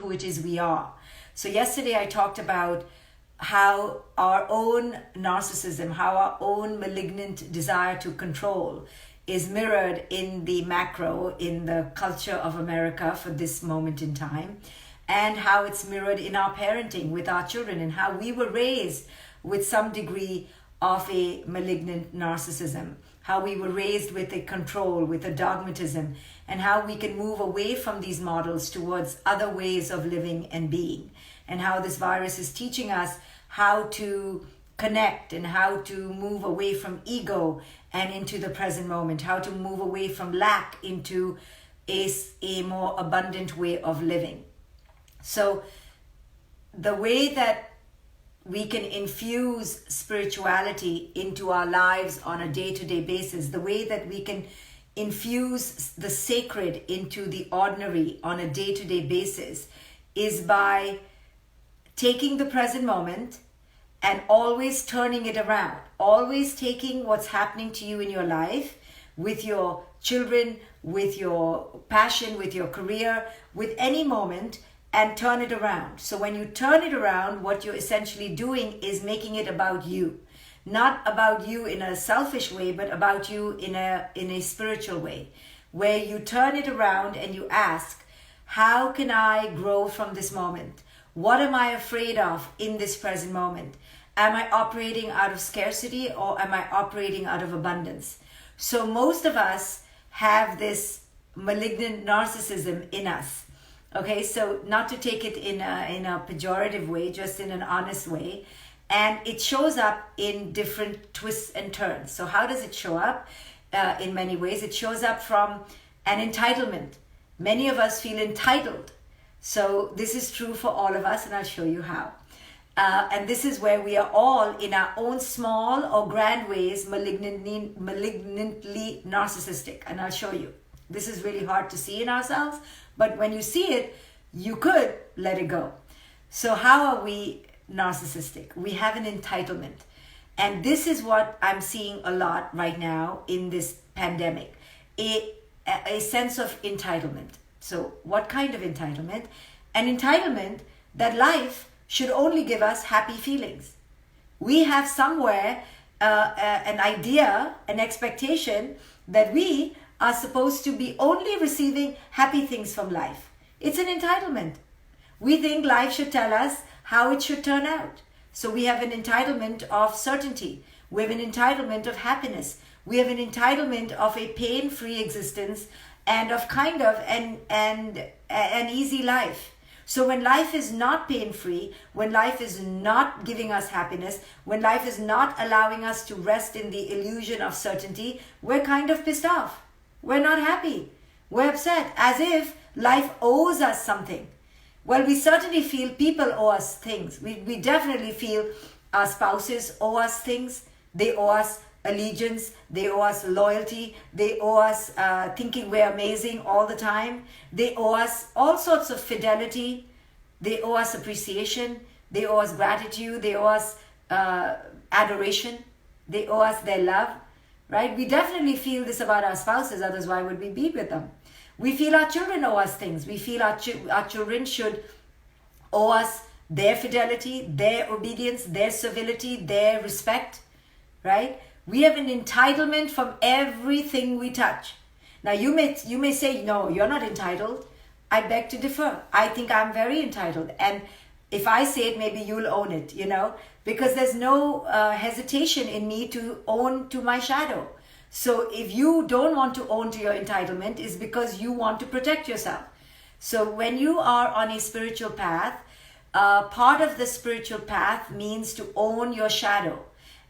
who it is we are. So yesterday I talked about how our own narcissism, how our own malignant desire to control is mirrored in the macro, in the culture of America for this moment in time, and how it's mirrored in our parenting with our children, and how we were raised with some degree of a malignant narcissism, how we were raised with a control, with a dogmatism, and how we can move away from these models towards other ways of living and being, and how this virus is teaching us how to connect and how to move away from ego and into the present moment, how to move away from lack into a more abundant way of living. So the way that we can infuse spirituality into our lives on a day-to-day basis, the way that we can infuse the sacred into the ordinary on a day-to-day basis, is by taking the present moment and always turning it around, always taking what's happening to you in your life, with your children, with your passion, with your career, with any moment, and turn it around. So when you turn it around, what you're essentially doing is making it about you. Not about you in a selfish way, but about you in a spiritual way, where you turn it around and you ask, how can I grow from this moment? What am I afraid of in this present moment? Am I operating out of scarcity, or am I operating out of abundance? So most of us have this malignant narcissism in us. Okay, so not to take it in a pejorative way, just in an honest way. And it shows up in different twists and turns. So how does it show up? In many ways, it shows up from an entitlement. Many of us feel entitled. So this is true for all of us, and I'll show you how. And this is where we are all, in our own small or grand ways, malignantly narcissistic. And I'll show you. This is really hard to see in ourselves, but when you see it, you could let it go. So how are we narcissistic? We have an entitlement. And this is what I'm seeing a lot right now in this pandemic. A sense of entitlement. So what kind of entitlement? An entitlement that life should only give us happy feelings. We have somewhere an idea, an expectation that we are supposed to be only receiving happy things from life. It's an entitlement. We think life should tell us how it should turn out. So we have an entitlement of certainty. We have an entitlement of happiness. We have an entitlement of a pain-free existence and of kind of an easy life. So when life is not pain-free, when life is not giving us happiness, when life is not allowing us to rest in the illusion of certainty, we're kind of pissed off. We're not happy. We're upset, as if life owes us something. Well, we certainly feel people owe us things. We definitely feel our spouses owe us things. They owe us allegiance. They owe us loyalty. They owe us thinking we're amazing all the time. They owe us all sorts of fidelity. They owe us appreciation. They owe us gratitude. They owe us adoration. They owe us their love, right? We definitely feel this about our spouses, otherwise why would we be with them? We feel our children owe us things. We feel our children should owe us their fidelity, their obedience, their civility, their respect, right? We have an entitlement from everything we touch. Now you may say, no, you're not entitled. I beg to differ. I think I'm very entitled. And if I say it, maybe you'll own it, because there's no hesitation in me to own to my shadow. So if you don't want to own to your entitlement, it's because you want to protect yourself. So when you are on a spiritual path, part of the spiritual path means to own your shadow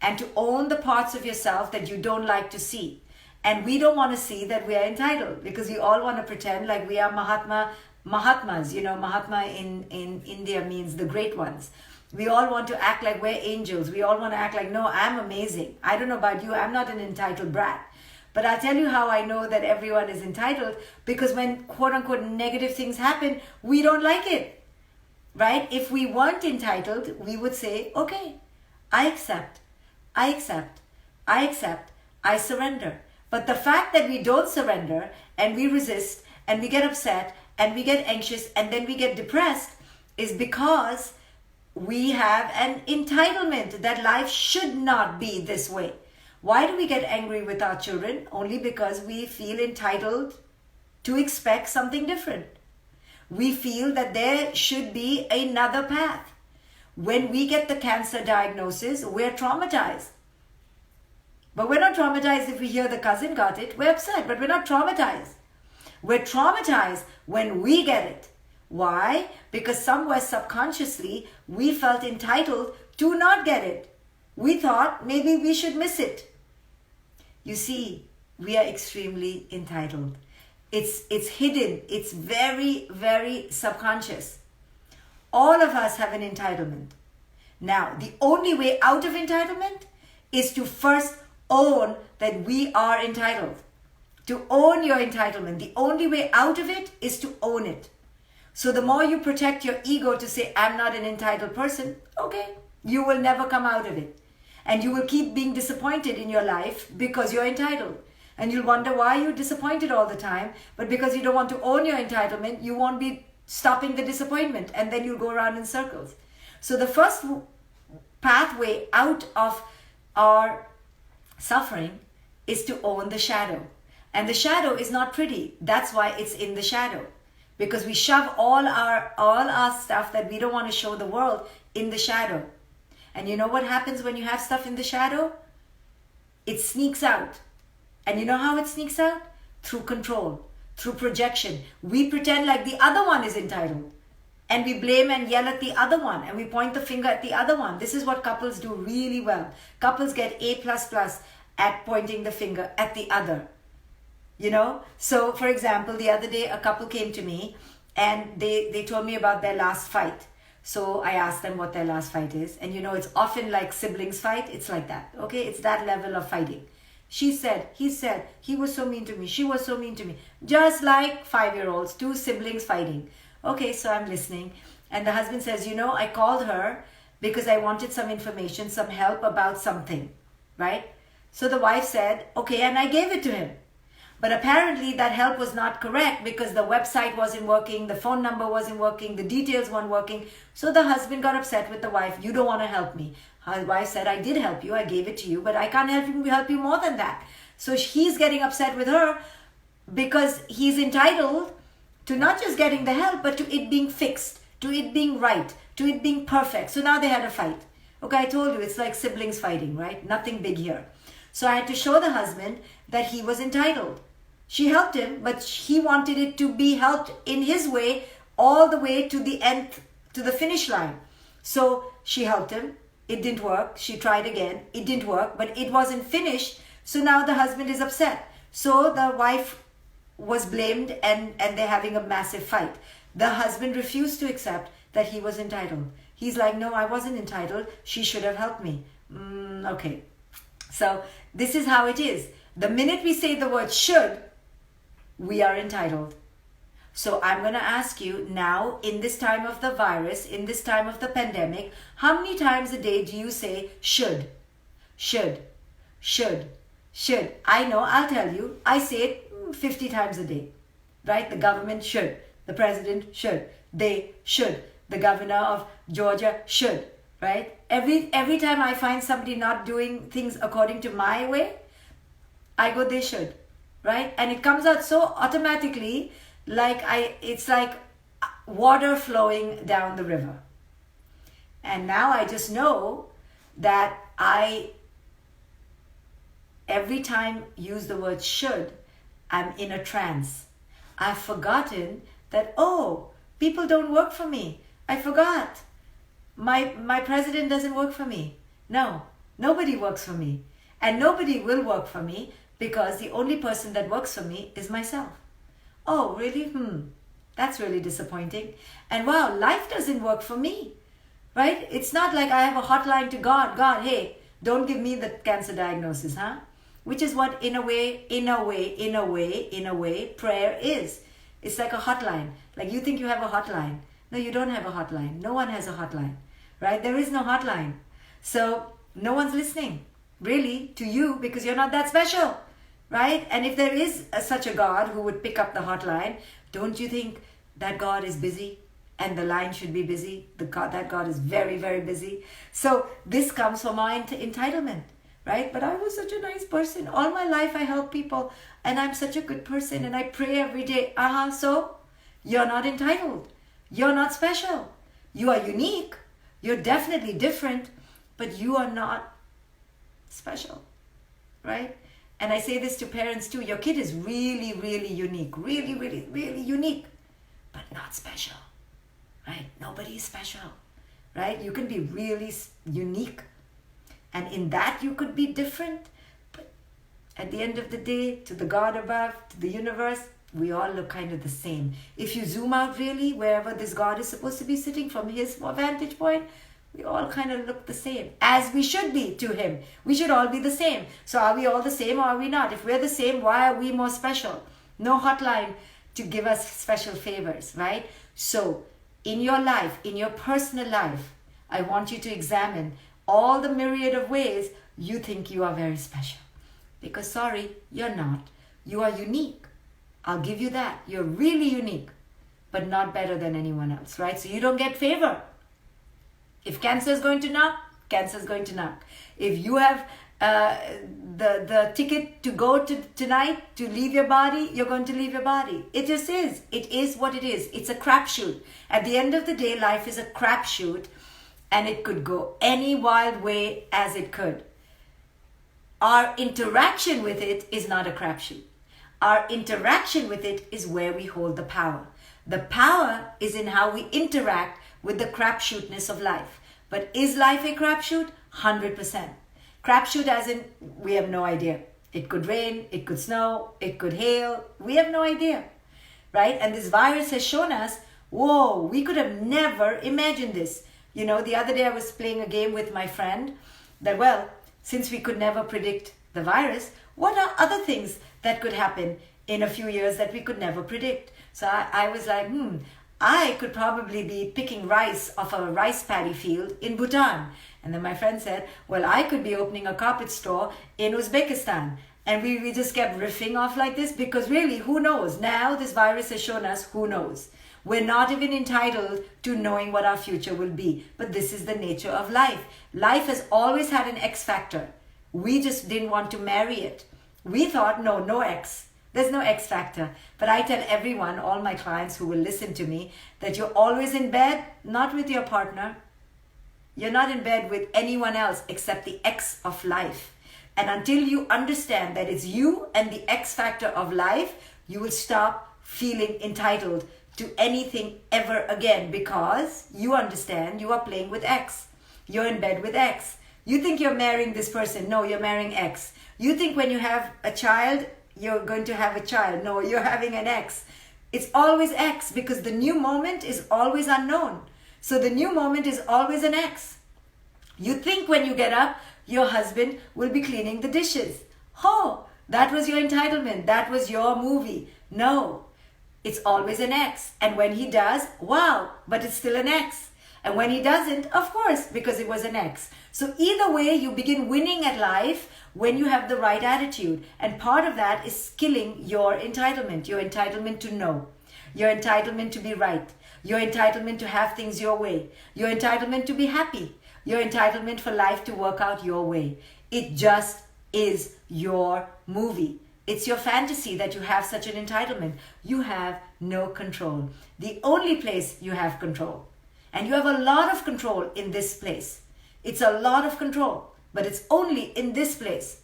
and to own the parts of yourself that you don't like to see. And we don't want to see that we are entitled, because we all want to pretend like we are Mahatmas. Mahatma in India means the great ones. We all want to act like we're angels. We all want to act like, no, I'm amazing. I don't know about you. I'm not an entitled brat. But I'll tell you how I know that everyone is entitled, because when quote unquote negative things happen, we don't like it, right? If we weren't entitled, we would say, okay, I accept, I surrender. But the fact that we don't surrender and we resist and we get upset and we get anxious and then we get depressed is because we have an entitlement that life should not be this way. Why do we get angry with our children? Only because we feel entitled to expect something different. We feel that there should be another path. When we get the cancer diagnosis, we're traumatized. But we're not traumatized if we hear the cousin got it. We're upset, but we're not traumatized. We're traumatized when we get it. Why? Because somewhere subconsciously, we felt entitled to not get it. We thought maybe we should miss it. You see, we are extremely entitled. It's hidden. It's very, very subconscious. All of us have an entitlement. Now, the only way out of entitlement is to first own that we are entitled. To own your entitlement. The only way out of it is to own it. So the more you protect your ego to say, I'm not an entitled person, okay, you will never come out of it. And you will keep being disappointed in your life because you're entitled. And you'll wonder why you're disappointed all the time. But because you don't want to own your entitlement, you won't be stopping the disappointment. And then you'll go around in circles. So the first pathway out of our suffering is to own the shadow. And the shadow is not pretty. That's why it's in the shadow. Because we shove all our stuff that we don't want to show the world in the shadow. And you know what happens when you have stuff in the shadow? It sneaks out. And you know how it sneaks out? Through control, through projection. We pretend like the other one is entitled. And we blame and yell at the other one. And we point the finger at the other one. This is what couples do really well. Couples get A++ at pointing the finger at the other. You know? So, for example, the other day, a couple came to me and they told me about their last fight. So I asked them what their last fight is. And you know, it's often like siblings fight. It's like that. Okay? It's that level of fighting. She said, he was so mean to me. She was so mean to me. Just like 5-year-olds, 2 siblings fighting. Okay, so I'm listening. And the husband says, you know, I called her because I wanted some information, some help about something. Right? So the wife said, okay, and I gave it to him. But apparently that help was not correct because the website wasn't working, the phone number wasn't working, the details weren't working. So the husband got upset with the wife. You don't want to help me. Her wife said, I did help you, I gave it to you, but I can't help you more than that. So he's getting upset with her because he's entitled to not just getting the help, but to it being fixed, to it being right, to it being perfect. So now they had a fight. Okay, I told you, it's like siblings fighting, right? Nothing big here. So I had to show the husband that he was entitled. She helped him, but he wanted it to be helped in his way all the way to the end, to the finish line. So she helped him. It didn't work. She tried again. It didn't work, but it wasn't finished. So now the husband is upset. So the wife was blamed and they're having a massive fight. The husband refused to accept that he was entitled. He's like, no, I wasn't entitled. She should have helped me. Okay. So this is how it is. The minute we say the word should, we are entitled. So I'm going to ask you now, in this time of the virus, in this time of the pandemic, how many times a day do you say should? Should. Should. Should. I know, I'll tell you, I say it 50 times a day. Right? The government should. The president should. They should. The governor of Georgia should. Right? Every time I find somebody not doing things according to my way, I go, they should. Right? And it comes out so automatically, it's like water flowing down the river. And now I just know that every time use the word should, I'm in a trance. I've forgotten that, people don't work for me. I forgot. My president doesn't work for me. No, nobody works for me. And nobody will work for me because the only person that works for me is myself. Oh, really? That's really disappointing. And wow, life doesn't work for me, right? It's not like I have a hotline to God. God, hey, don't give me the cancer diagnosis, huh? Which is what in a way, prayer is. It's like a hotline. Like you think you have a hotline. No, you don't have a hotline. No one has a hotline, right? There is no hotline. So no one's listening really to you because you're not that special. Right? And if there is such a God who would pick up the hotline, don't you think that God is busy and the line should be busy. That God is very, very busy. So this comes from our entitlement, right? But I was such a nice person. All my life I help people and I'm such a good person and I pray every day. So you're not entitled. You're not special. You are unique. You're definitely different, but you are not special, right? And I say this to parents too. Your kid is really, really unique. Really, really, really unique, but not special, right? Nobody is special, right? You can be really unique. And in that you could be different. But at the end of the day, to the God above, to the universe, we all look kind of the same. If you zoom out really, wherever this God is supposed to be sitting from his vantage point, we all kind of look the same, as we should be to him. We should all be the same. So are we all the same or are we not? If we're the same, why are we more special? No hotline to give us special favors, right? So in your life, in your personal life, I want you to examine all the myriad of ways you think you are very special. Because sorry, you're not. You are unique. I'll give you that. You're really unique, but not better than anyone else, right? So you don't get favor. If cancer is going to knock, cancer is going to knock. If you have the ticket to go to tonight to leave your body, you're going to leave your body. It just is. It is what it is. It's a crapshoot. At the end of the day, life is a crapshoot, and it could go any wild way as it could. Our interaction with it is not a crapshoot. Our interaction with it is where we hold the power. The power is in how we interact with the crapshootness of life. But is life a crapshoot? 100%. Crapshoot as in, we have no idea. It could rain, it could snow, it could hail. We have no idea, right? And this virus has shown us, whoa, we could have never imagined this. You know, the other day I was playing a game with my friend that, well, since we could never predict the virus, what are other things that could happen in a few years that we could never predict? So I was like, I could probably be picking rice off a rice paddy field in Bhutan. And then my friend said, well, I could be opening a carpet store in Uzbekistan. And we just kept riffing off like this because really, who knows? Now this virus has shown us who knows. We're not even entitled to knowing what our future will be. But this is the nature of life. Life has always had an X factor. We just didn't want to marry it. We thought, no X. There's no X factor. But I tell everyone, all my clients who will listen to me, that you're always in bed, not with your partner. You're not in bed with anyone else except the X of life. And until you understand that it's you and the X factor of life, you will stop feeling entitled to anything ever again because you understand you are playing with X. You're in bed with X. You think you're marrying this person. No, you're marrying X. You think when you have a child, you're going to have a child. No, you're having an X. It's always X because the new moment is always unknown. So the new moment is always an X. You think when you get up, your husband will be cleaning the dishes. Oh, that was your entitlement. That was your movie. No, it's always an X. And when he does, wow, but it's still an X. And when he doesn't, of course, because it was an X. So either way, you begin winning at life when you have the right attitude. And part of that is killing your entitlement to know, your entitlement to be right, your entitlement to have things your way, your entitlement to be happy, your entitlement for life to work out your way. It just is your movie. It's your fantasy that you have such an entitlement. You have no control. The only place you have control, and you have a lot of control in this place. It's a lot of control, but it's only in this place,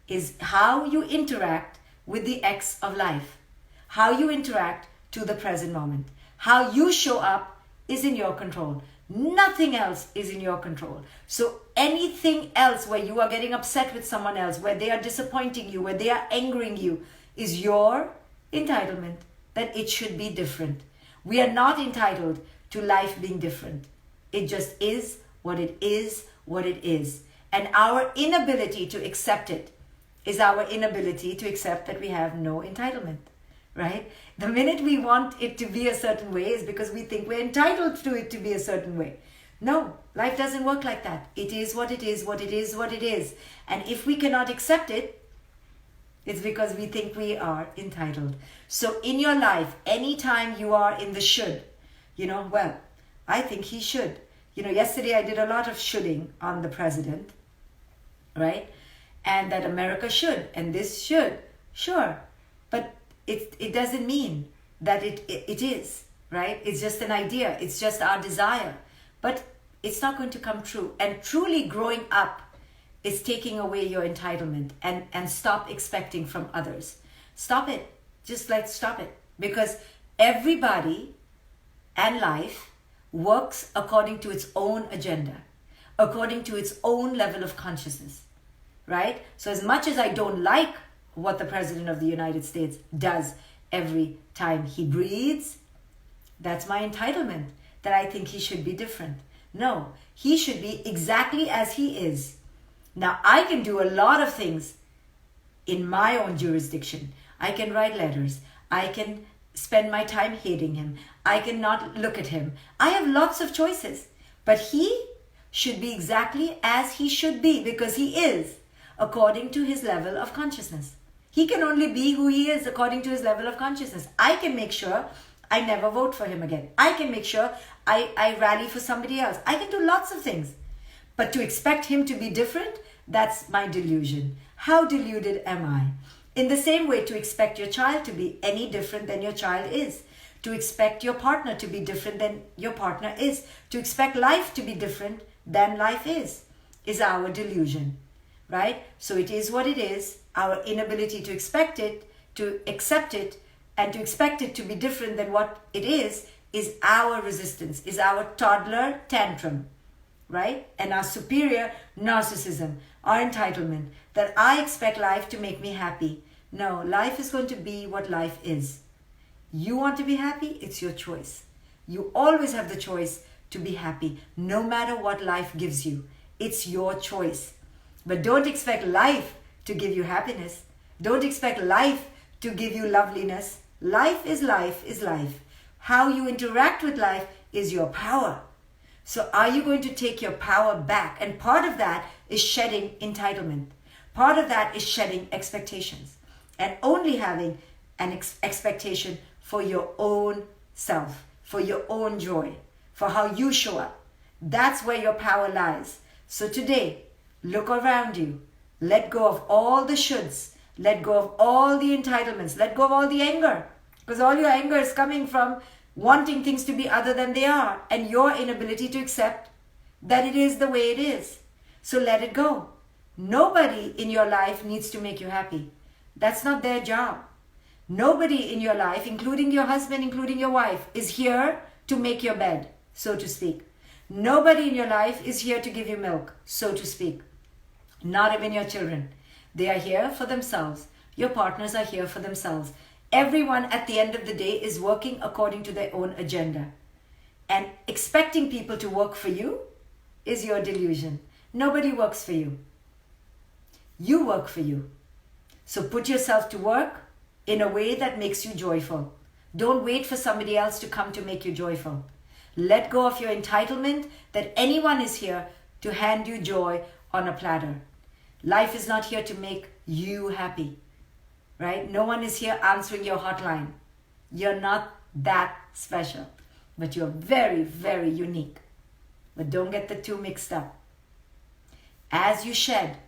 is how you interact with the X of life, how you interact to the present moment. How you show up is in your control. Nothing else is in your control. So anything else where you are getting upset with someone else, where they are disappointing you, where they are angering you, is your entitlement that it should be different. We are not entitled to life being different. It just is what it is, what it is. And our inability to accept it is our inability to accept that we have no entitlement, right? The minute we want it to be a certain way is because we think we're entitled to it to be a certain way. No, life doesn't work like that. It is what it is, what it is, what it is. And if we cannot accept it, It's because we think we are entitled. So in your life, anytime you are in the should, well, I think he should. Yesterday I did a lot of shoulding on the president, right? And that America should, and this should, sure. But it doesn't mean that it is, right? It's just an idea. It's just our desire. But it's not going to come true. And truly growing up is taking away your entitlement and stop expecting from others. Stop it. Just stop it. Because everybody and life works according to its own agenda, according to its own level of consciousness, right? So as much as I don't like what the President of the United States does every time he breathes, that's my entitlement, that I think he should be different. No, he should be exactly as he is. Now, I can do a lot of things in my own jurisdiction. I can write letters. I can spend my time hating him. I can not look at him. I have lots of choices. But he should be exactly as he should be, because he is, according to his level of consciousness. He can only be who he is according to his level of consciousness. I can make sure I never vote for him again. I can make sure I rally for somebody else. I can do lots of things. But to expect him to be different, that's my delusion. How deluded am I? In the same way, to expect your child to be any different than your child is. To expect your partner to be different than your partner is. To expect life to be different than life is our delusion, right? So it is what it is. Our inability to expect it, to accept it, and to expect it to be different than what it is our resistance, is our toddler tantrum, right? And our superior narcissism, our entitlement, that I expect life to make me happy. No, life is going to be what life is. You want to be happy? It's your choice. You always have the choice to be happy, no matter what life gives you. It's your choice. But don't expect life to give you happiness. Don't expect life to give you loveliness. Life is life is life. How you interact with life is your power. So are you going to take your power back? And part of that is shedding entitlement. Part of that is shedding expectations and only having an expectation for your own self, for your own joy, for how you show up. That's where your power lies. So today, look around you. Let go of all the shoulds. Let go of all the entitlements. Let go of all the anger. Because all your anger is coming from wanting things to be other than they are, and your inability to accept that it is the way it is. So let it go. Nobody in your life needs to make you happy. That's not their job. Nobody in your life, including your husband, including your wife, is here to make your bed, so to speak. Nobody in your life is here to give you milk, so to speak. Not even your children. They are here for themselves. Your partners are here for themselves. Everyone at the end of the day is working according to their own agenda. And expecting people to work for you is your delusion. Nobody works for you. You work for you. So put yourself to work in a way that makes you joyful. Don't wait for somebody else to come to make you joyful. Let go of your entitlement that anyone is here to hand you joy on a platter. Life is not here to make you happy, right? No one is here answering your hotline. You're not that special, but you're very, very unique. But don't get the two mixed up. As you shed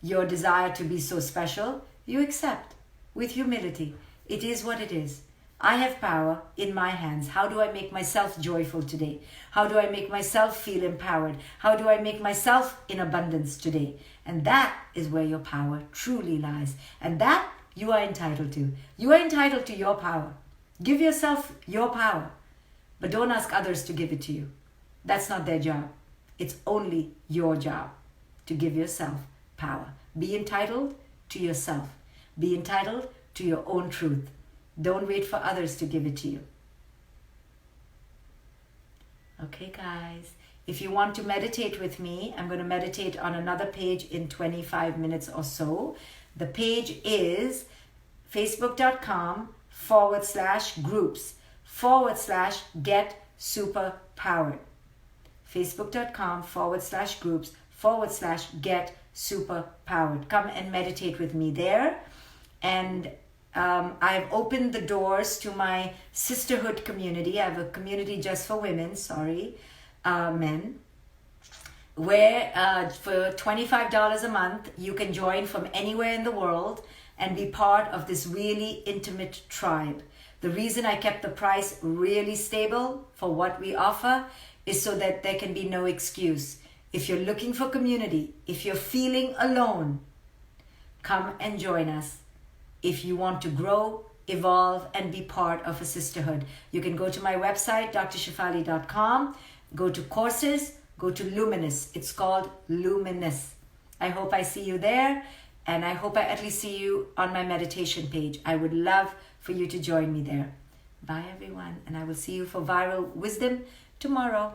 your desire to be so special, you accept with humility. It is what it is. I have power in my hands. How do I make myself joyful today? How do I make myself feel empowered? How do I make myself in abundance today? And that is where your power truly lies. And that you are entitled to. You are entitled to your power. Give yourself your power. But don't ask others to give it to you. That's not their job. It's only your job to give yourself power. Be entitled to yourself. Be entitled to your own truth. Don't wait for others to give it to you. Okay, guys. If you want to meditate with me, I'm going to meditate on another page in 25 minutes or so. The page is facebook.com/groups/get superpowered. facebook.com/groups/get superpowered. Come and meditate with me there. And I've opened the doors to my sisterhood community. I have a community just for women, men, where for $25 a month, you can join from anywhere in the world and be part of this really intimate tribe. The reason I kept the price really stable for what we offer is so that there can be no excuse. If you're looking for community, if you're feeling alone, come and join us. If you want to grow, evolve, and be part of a sisterhood, you can go to my website, drshefali.com, go to courses, go to Luminous. It's called Luminous. I hope I see you there, and I hope I at least see you on my meditation page. I would love for you to join me there. Bye everyone, and I will see you for Viral Wisdom tomorrow.